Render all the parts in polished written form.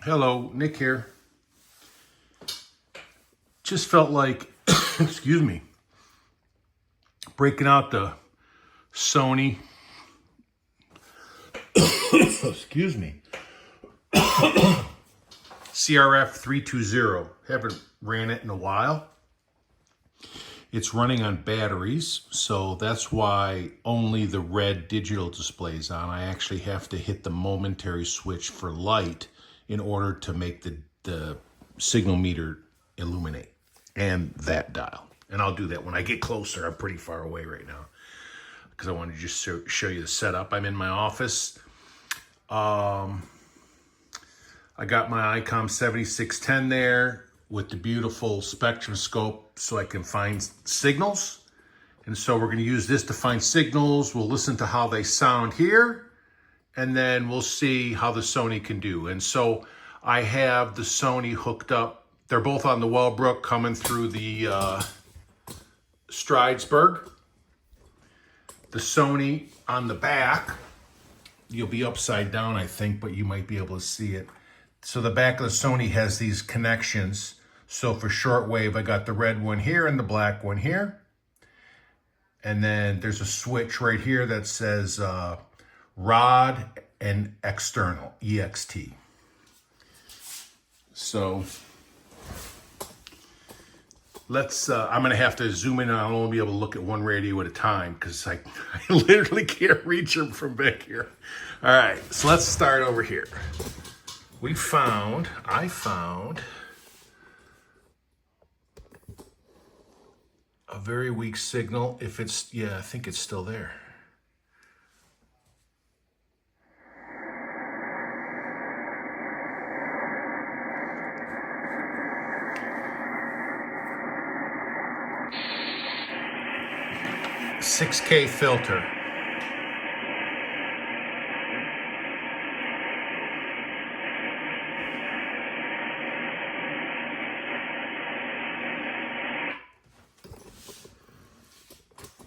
Hello, Nick here. Just felt like, excuse me, breaking out the Sony, excuse me, CRF-320. Haven't ran it in a while. It's running on batteries, so that's why only the red digital display is on. I actually have to hit the momentary switch for light in order to make the signal meter illuminate, and that dial. And I'll do that when I get closer. I'm pretty far away right now because I want to just show you the setup. I'm in my office. I got my ICOM 7610 there with the beautiful spectrum scope so I can find signals. And so we're going to use this to find signals. We'll listen to how they sound here, and then we'll see how the Sony can do. And so I have the Sony hooked up. They're both on the Wellbrook coming through the Stridesburg. The Sony on the back, you'll be upside down, I think, but you might be able to see it. So the back of the Sony has these connections. So for shortwave, I got the red one here and the black one here. And then there's a switch right here that says rod and external, EXT. So let's, I'm gonna have to zoom in and I'll only be able to look at one radio at a time because I literally can't reach them from back here. All right, so let's start over here. I found a very weak signal. If it's, yeah, I think it's still there. $6K filter.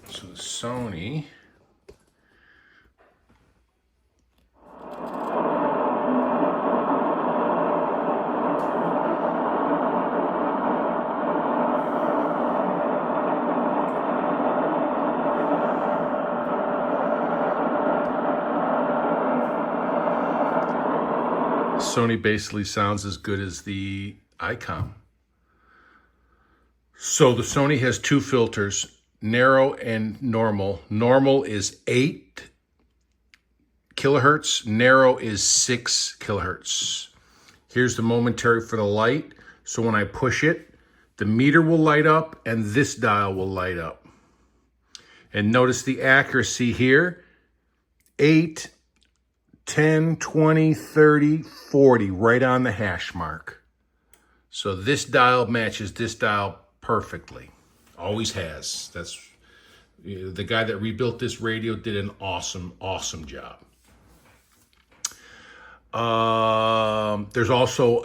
So the Sony basically sounds as good as the ICOM. So the Sony has two filters, narrow and normal. Normal is 8 kilohertz, narrow is 6 kilohertz. Here's the momentary for the light. So when I push it, the meter will light up and this dial will light up. And notice the accuracy here, 8, 10, 20, 30, 40, right on the hash mark. So this dial matches this dial perfectly. Always has. That's the guy that rebuilt this radio did an awesome job. There's also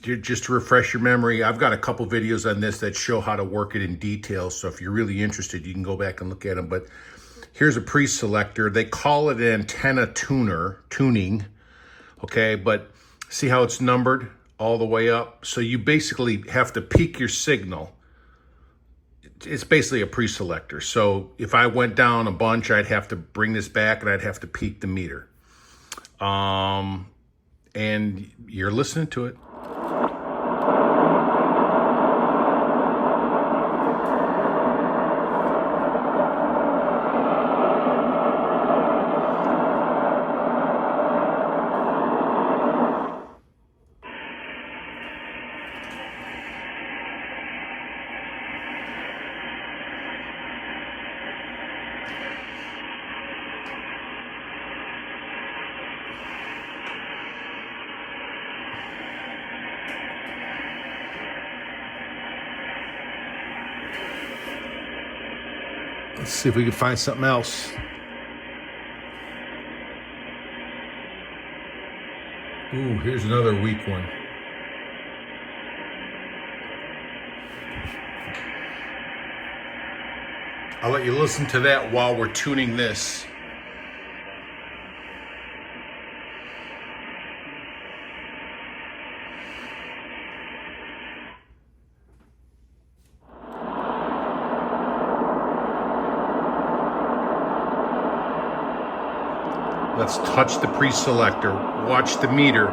just to refresh your memory, I've got a couple videos on this that show how to work it in detail. So if you're really interested, you can go back and look at them. But here's a pre-selector. They call it an antenna tuning. Okay, but see how it's numbered all the way up? So you basically have to peak your signal. It's basically a pre-selector. So if I went down a bunch, I'd have to bring this back and I'd have to peak the meter. And you're listening to it. Let's see if we can find something else. Ooh, here's another weak one. I'll let you listen to that while we're tuning this. Let's touch the pre-selector. Watch the meter.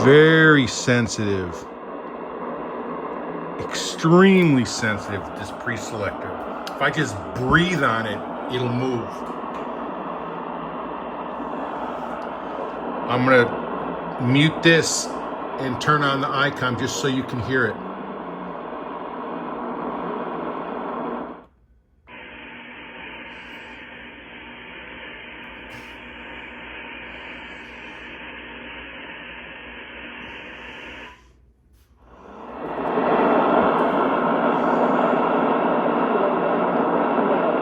Very sensitive. Extremely sensitive, this pre-selector. If I just breathe on it, it'll move. I'm gonna mute this and turn on the icon just so you can hear it.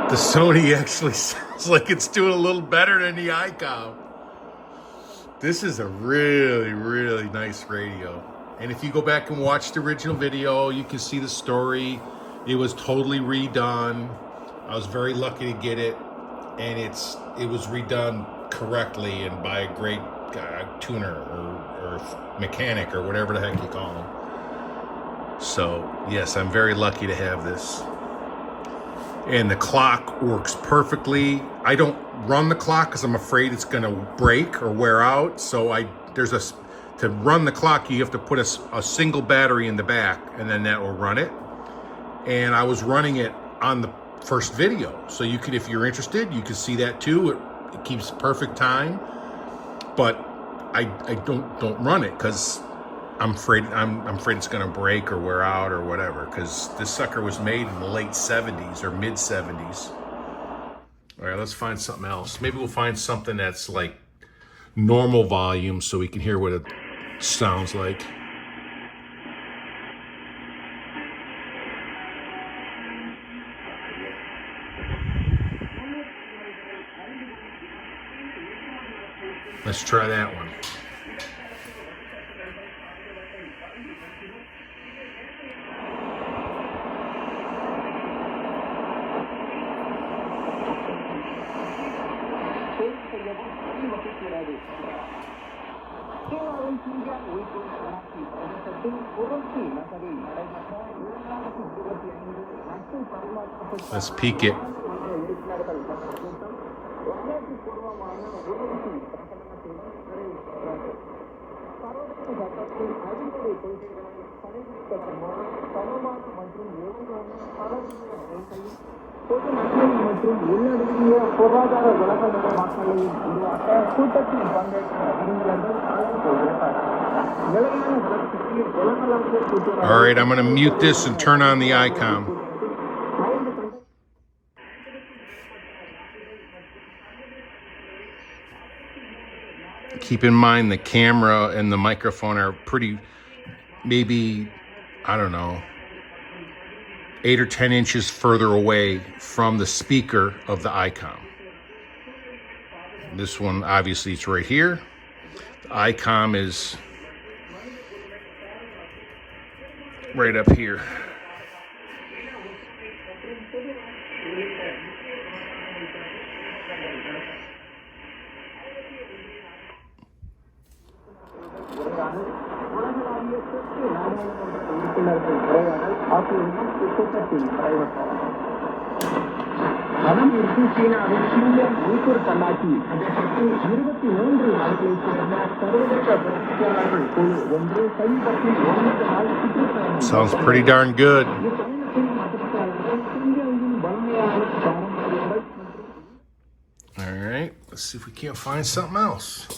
The Sony actually sounds like it's doing a little better than the ICOM. This is a really, really nice radio. And if you go back and watch the original video, you can see the story. It was totally redone. I was very lucky to get it. And it was redone correctly and by a great tuner or mechanic or whatever the heck you call him. So, yes, I'm very lucky to have this. And the clock works perfectly. I don't run the clock because I'm afraid it's going to break or wear out. So to run the clock, you have to put a single battery in the back, and then that will run it. And I was running it on the first video, so you could, if you're interested, you can see that too. It keeps perfect time, but I don't run it because I'm afraid it's gonna break or wear out or whatever, because this sucker was made in the late 70s or mid 70s. All right, let's find something else. Maybe we'll find something that's like normal volume so we can hear what it sounds like. Let's try that one. Let's peek it. All right, I'm going to mute this and turn on the ICOM. Keep in mind the camera and the microphone are pretty, maybe, I don't know, 8 or 10 inches further away from the speaker of the ICOM. This one, obviously, it's right here. The ICOM is right up here. Sounds pretty darn good. All right, let's see if we can't find something else.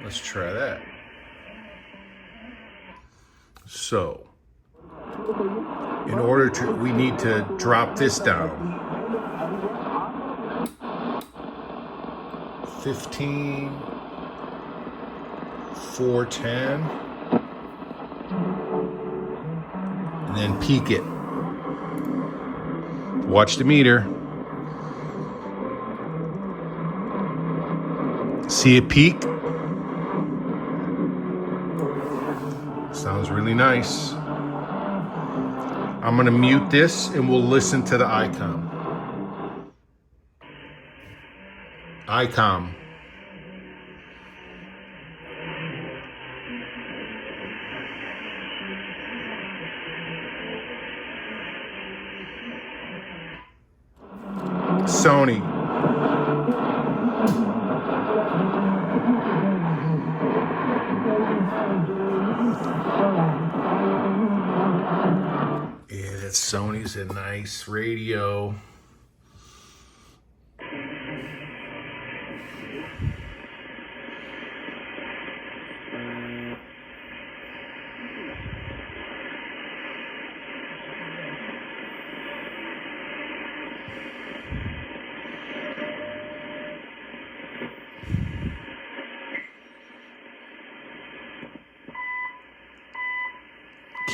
Let's try that. So, in order to, we need to drop this down. 15, 410. And then peak it. Watch the meter. See it peak? Sounds really nice. I'm gonna mute this and we'll listen to the ICOM. ICOM. Sony. Yeah, that Sony's a nice radio.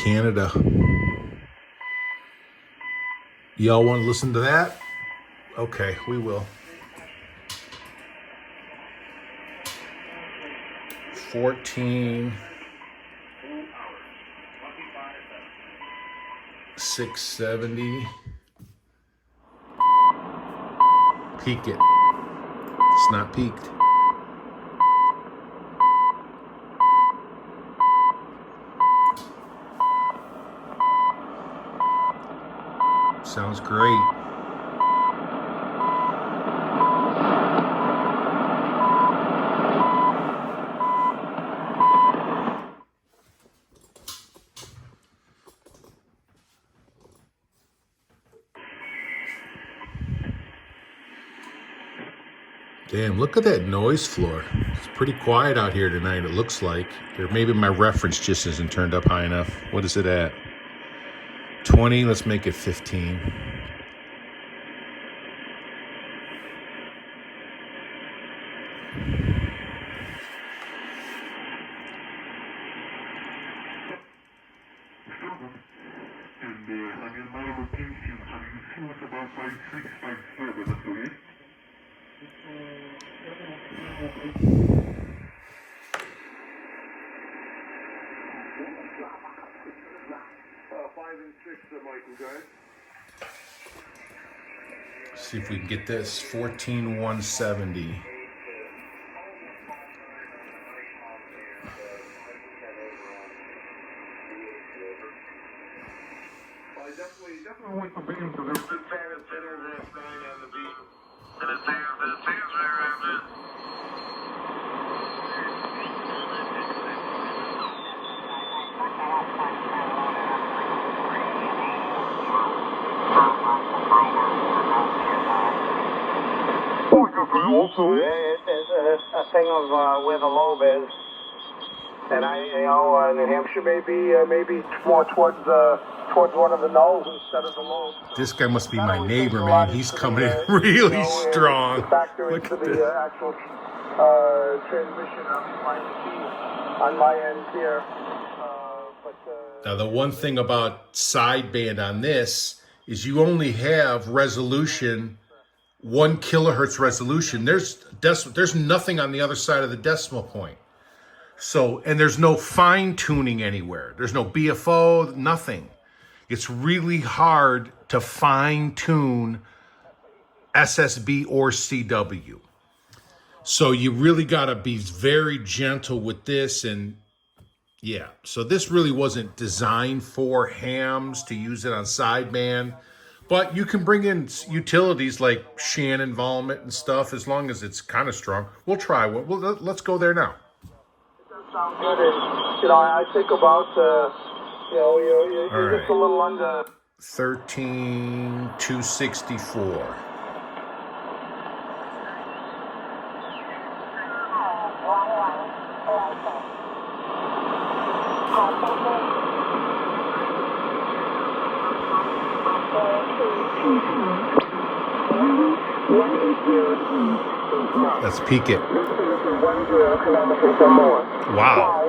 Canada. Y'all want to listen to that? Okay, we will. 14, 670. Peak it. It's not peaked. Sounds great. Damn, look at that noise floor. It's pretty quiet out here tonight, it looks like. Or maybe my reference just isn't turned up high enough. What is it at? 20, let's make it 15. See if we can get this 14,170. Definitely went from being because there was good fan and center there playing on the beat. And it seems very good. Also, it's a thing of where the lobe is, and New Hampshire maybe more towards one of the nose instead of the lobe. This guy must be my neighbor, man. He's coming in really strong. Look at this. Actual transmission on my end here. Now, the one thing about sideband on this is you only have resolution, 1 kilohertz resolution. There's nothing on the other side of the decimal point. So, and there's no fine tuning anywhere. There's no BFO, nothing. It's really hard to fine tune SSB or CW. So you really got to be very gentle with this. And yeah, so this really wasn't designed for hams to use it on sideband. But you can bring in utilities like Shannon Volmet and stuff as long as it's kind of strong. We'll try. Let's go there now. Sound good, and I think about you're just a little under 13,264. Let's peek it. 10 kilometers or more. Wow.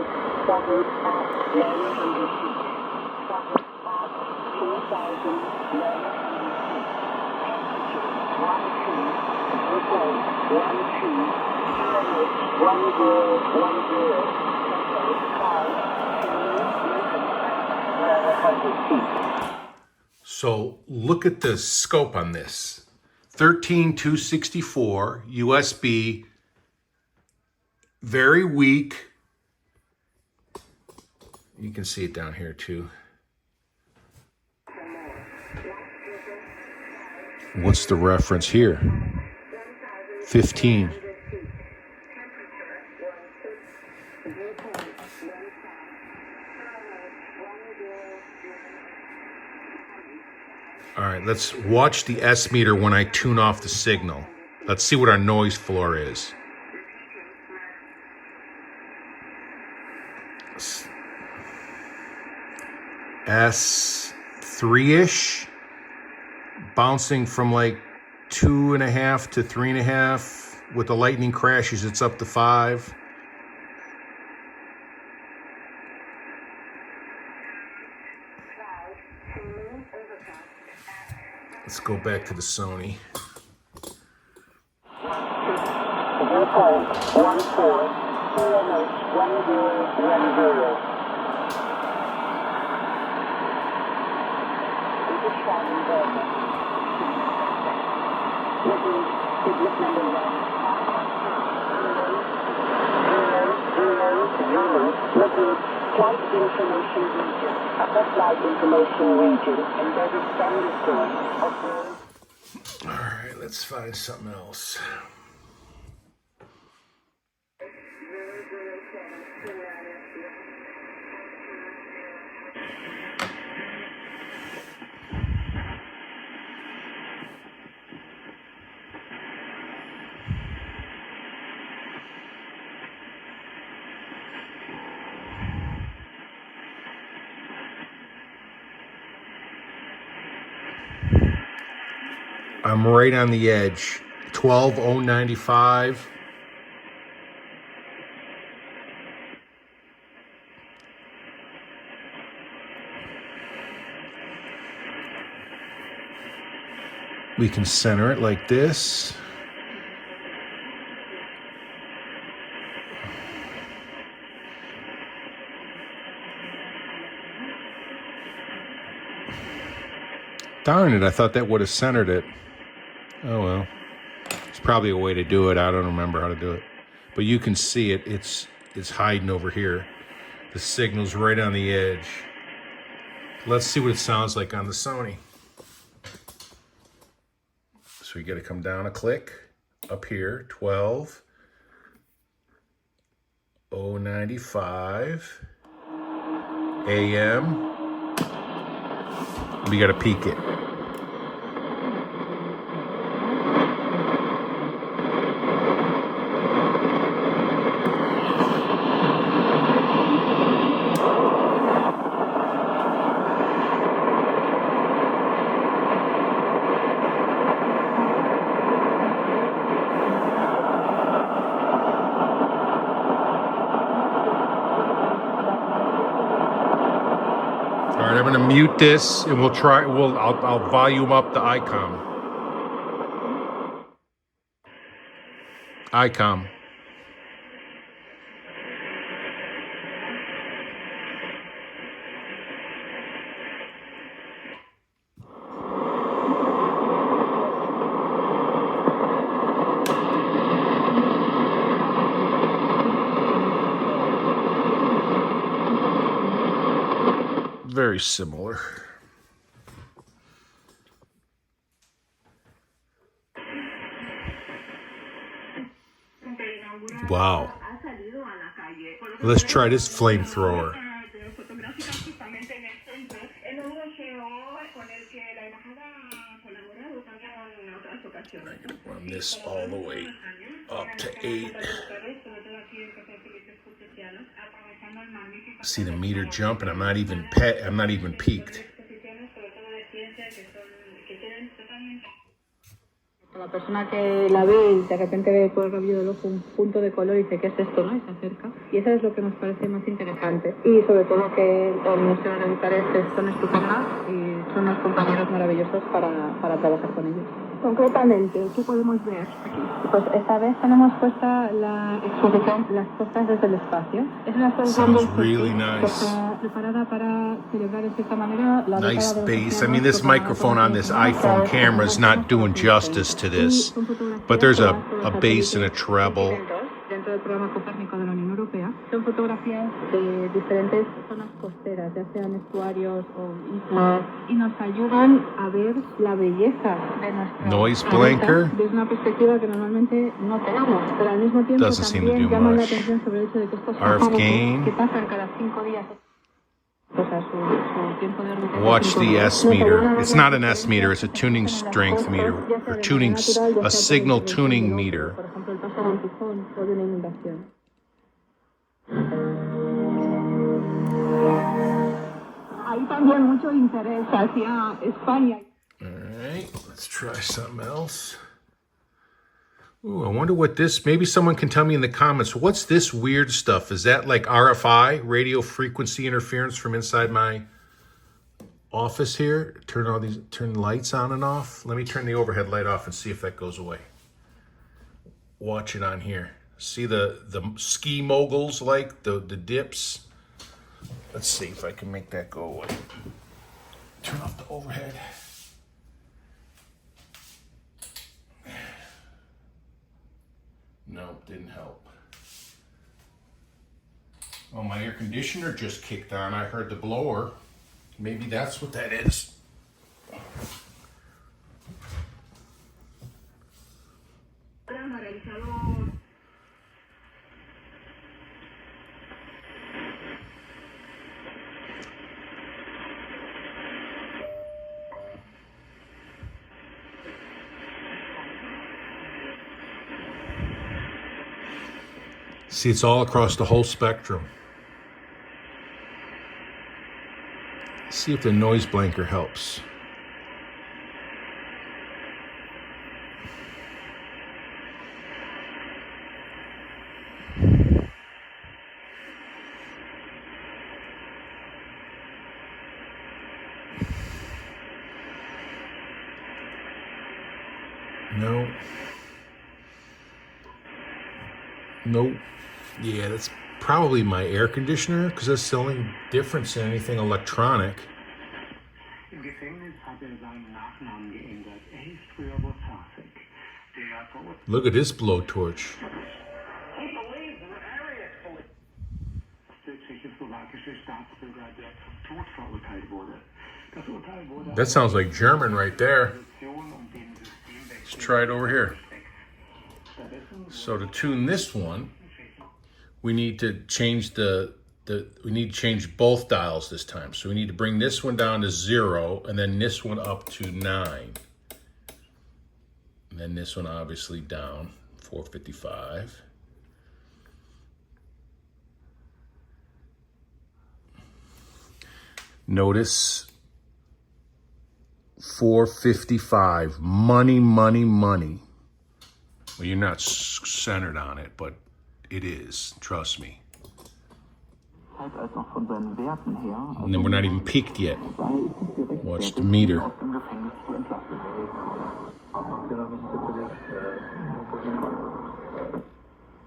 So look at the scope on this. 13264 USB, very weak. You can see it down here too. What's the reference here? 15. All right, let's watch the S meter when I tune off the signal. Let's see what our noise floor is. S3-ish, bouncing from like 2.5 to 3.5. With the lightning crashes, it's up to 5. Let's go back to the Sony. Flight information region. Flight information region. Embedded thunderstorm. All right, let's find something else. I'm right on the edge. 12095. We can center it like this. Darn it, I thought that would have centered it. Oh well. It's probably a way to do it. I don't remember how to do it. But you can see it. It's hiding over here. The signal's right on the edge. Let's see what it sounds like on the Sony. So you got to come down a click. Up here, 12095 AM. We got to peek it. All right, I'm going to mute this, and we'll try. I'll volume up the ICOM. ICOM. Very similar. Wow. Let's try this flamethrower. I can run this all the way up to 8. See the meter jump, and I'm not even peaked. La persona que la ve y de repente ve por el rabillo del ojo un punto de color y dice, ¿qué es esto? ¿No? Y se acerca. Y eso es lo que nos parece más interesante. Y sobre todo que el Museo de Bucarest son estupendas y son unos compañeros maravillosos para trabajar con ellos. Concretamente, ¿qué podemos ver aquí? Pues esta vez tenemos puesta la exposición Las cosas desde el espacio. Es una exposición Sounds really nice. preparada para celebrar de cierta manera la Nice década de los bass. I 80, mean, this microphone on this iPhone camera is not doing justice to this, but there's a bass and a treble. Dentro del programa Copérnico de la Unión Europea, son fotografías de diferentes zonas costeras, ya sean estuarios o islas, y nos ayudan a ver la belleza de nuestro Noise blanker. desde una perspectiva que normalmente no tenemos, pero al mismo tiempo Doesn't seem to también do llaman la much. atención sobre el hecho de que estos RF pájaros gain. que pasan cada 5 días, o sea, su tiempo de órbita. Watch the S meter. It's not an S meter, it's a tuning strength meter, or tuning, a signal tuning meter. Por ejemplo, el paso de un tifón o de una inundación. Hay también mucho interés hacia España. All right, let's try something else. Ooh, I wonder what this, maybe someone can tell me in the comments, what's this weird stuff? Is that like RFI, radio frequency interference from inside my office here? Turn lights on and off. Let me turn the overhead light off and see if that goes away. Watch it on here. See the ski moguls, like the dips? Let's see if I can make that go away. Turn off the overhead. No, didn't help. Oh, my air conditioner just kicked on. I heard the blower. Maybe that's what that is. See, it's all across the whole spectrum. See if the noise blanker helps. No. Nope. Yeah, that's probably my air conditioner, because that's the only difference in anything electronic. Im Gefängnis hat seinen Nachnamen geändert. Hieß früher Bosasek. Look at this blowtorch. He believes what Arius believes. Der tschechoslowakische Staatsbürger, der zum Tod verurteilt wurde. Das Urteil wurde That sounds like German right there. Let's try it over here. So to tune this one, we need to change we need to change both dials this time. So we need to bring this one down to 0 and then this one up to 9. And then this one obviously down, 455. Notice 455, money, money, money. Well, you're not centered on it, but it is, trust me. And then we're not even peaked yet. Watch the meter.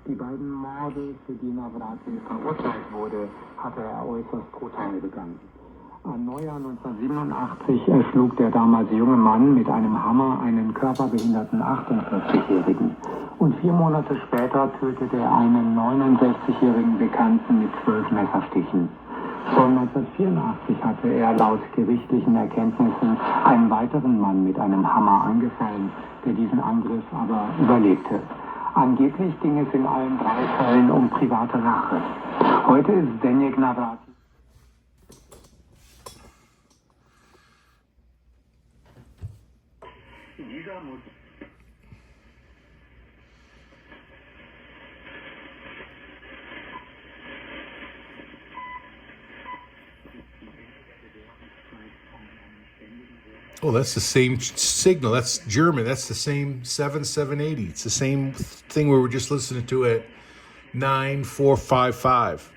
Die beiden Morde, für die Navratil verurteilt wurde, hatte äußerst brutal begangen. Am Neujahr 1987 erschlug der damals junge Mann mit einem Hammer einen körperbehinderten 48-Jährigen. Und 4 Monate später tötete er einen 69-jährigen Bekannten mit 12 Messerstichen. Schon 1984 hatte er laut gerichtlichen Erkenntnissen einen weiteren Mann mit einem Hammer angefallen, der diesen Angriff aber überlebte. Angeblich ging es in allen 3 Fällen um private Rache. Heute ist Zdeněk Navratil. Dieser muss Oh, that's the same signal. That's German. That's the same 7780. It's the same thing we were just listening to at 9455.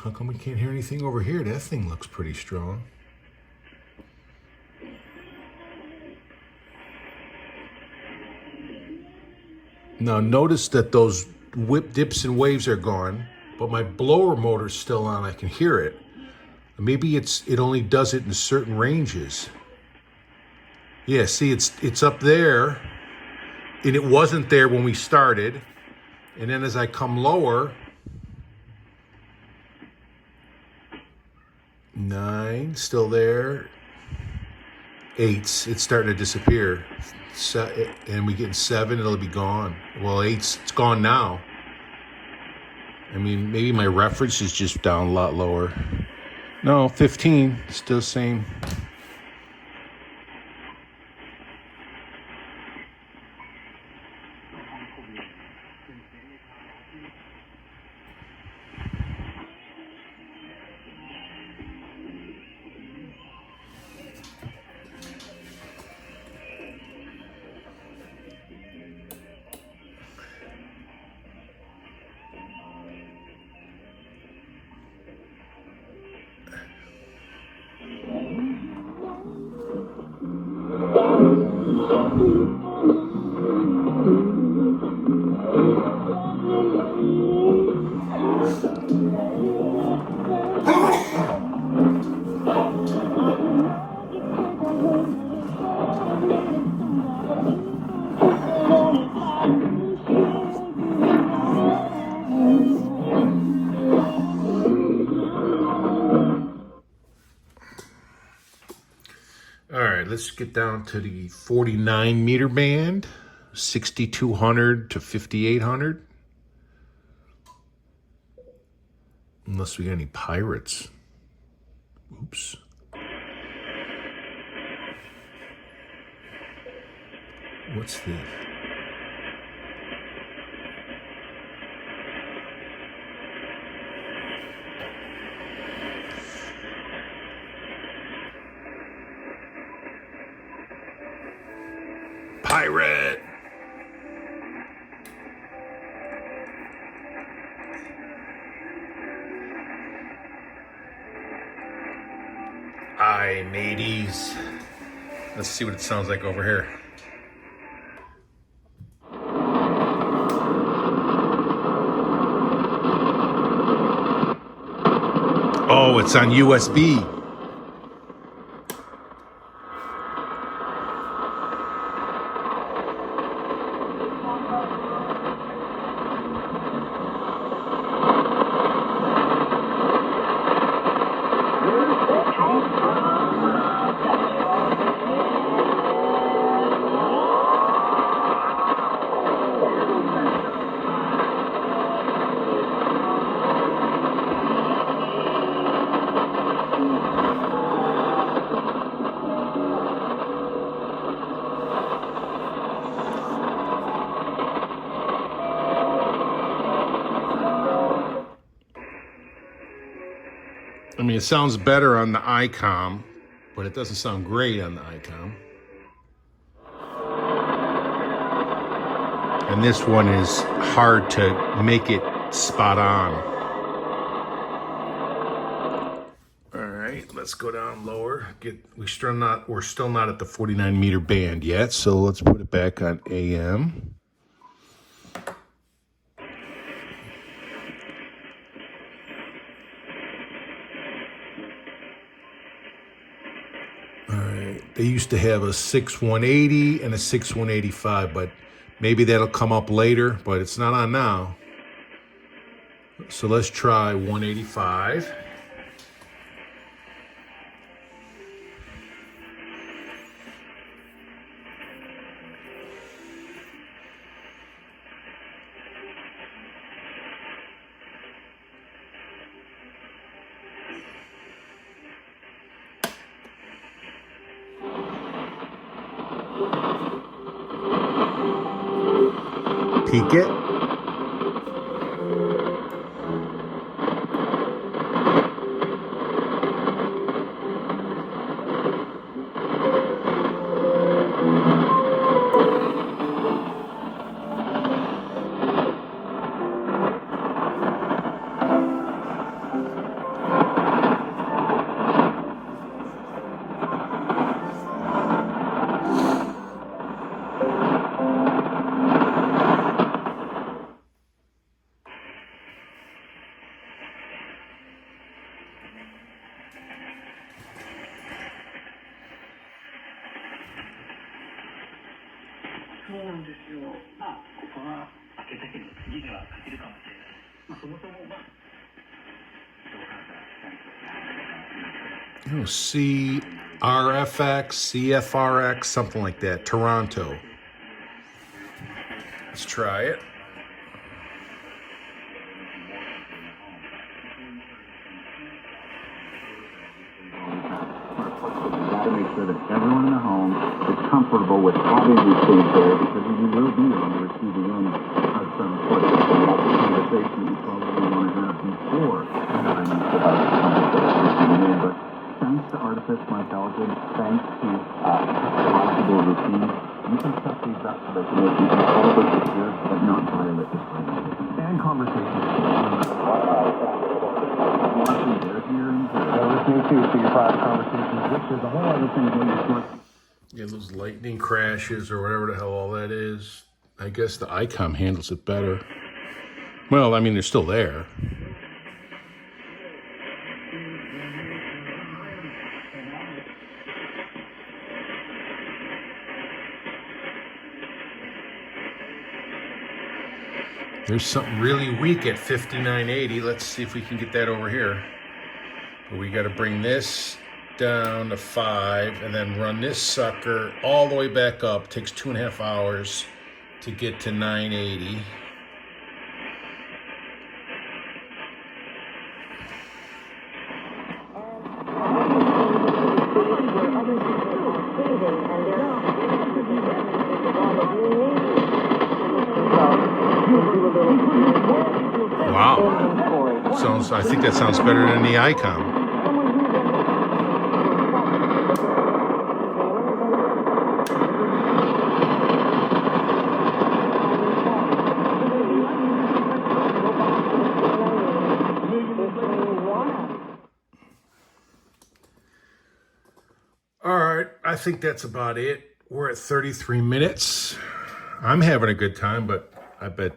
How come we can't hear anything over here? That thing looks pretty strong. Now notice that those whip dips and waves are gone, but my blower motor's still on. I can hear it. Maybe it only does it in certain ranges. Yeah, see, it's up there, and it wasn't there when we started. And then as I come lower, 9, still there. 8's, it's starting to disappear. And we get 7, it'll be gone. Well, 8's, it's gone now. I mean, maybe my reference is just down a lot lower. No, 15, still same. All right, let's get down to the 49 meter band, 6,200 to 5,800. Unless we got any pirates. Oops. What's this? Pirate! Aye, mateys. Let's see what it sounds like over here. Oh, it's on USB. I mean, it sounds better on the ICOM, but it doesn't sound great on the ICOM. And this one is hard to make it spot on. All right, let's go down lower. We're still not at the 49 meter band yet, so let's put it back on AM. They used to have a 6180 and a 6185, but maybe that'll come up later, but it's not on now. So let's try 185. peek it. Oh, CRFX, CFRX, something like that. Toronto. Let's try it. To make sure that everyone in the home is comfortable with having these things there, because you will be on the receiving end of some sort of conversation you probably want to have before having these devices receiving in. But thanks to artificial intelligence, thanks to possible routines, you can set these up so that they make you incredibly secure but not violate the privacy. And conversations. Watching their hearings, listening to your private conversations, which is a whole other thing when you're smart. Yeah, those lightning crashes or whatever the hell all that is. I guess the ICOM handles it better. Well, I mean, they're still there. There's something really weak at 5980. Let's see if we can get that over here. But we got to bring this down to 5 and then run this sucker all the way back up. Takes 2.5 hours to get to 980. Wow. Sounds. I think that sounds better than the ICOM. All right, I think that's about it. We're at 33 minutes. I'm having a good time, but I bet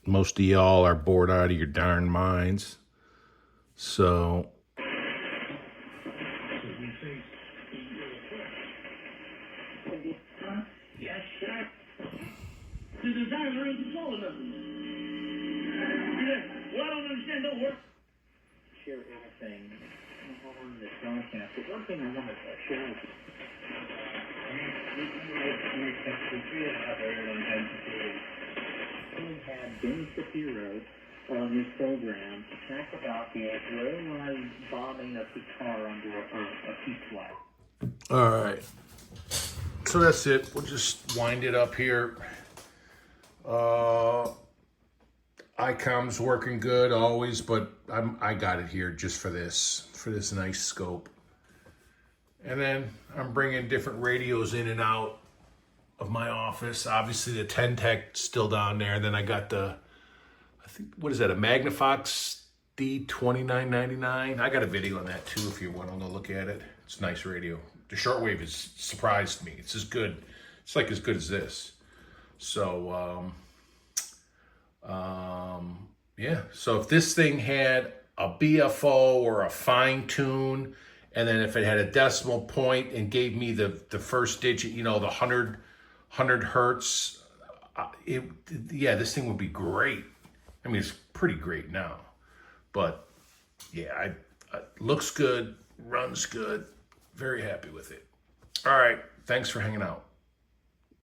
most of y'all are bored out of your darn minds. So The designer ain't controlling nothing. Well, I don't understand, don't work. Share everything on the broadcast. But one thing I want to share with you. We had Ben Shapiro on this program to talk about the railroad bombing of the car under a peace flag. all right. So that's it. We'll just wind it up here. ICOM's working good always, but I got it here just for this nice scope. And then I'm bringing different radios in and out of my office. Obviously the 10 Tech still down there. Then I got the, I think, what is that, a Magnafox D2999? I got a video on that too if you want to look at it. It's a nice radio. The shortwave has surprised me. It's as good. It's like as good as this. So, yeah. So if this thing had a BFO or a fine tune, and then if it had a decimal point and gave me the first digit, you know, the 100 hertz, yeah, this thing would be great. I mean, it's pretty great now, but yeah, looks good, runs good. Very happy with it. All right. Thanks for hanging out.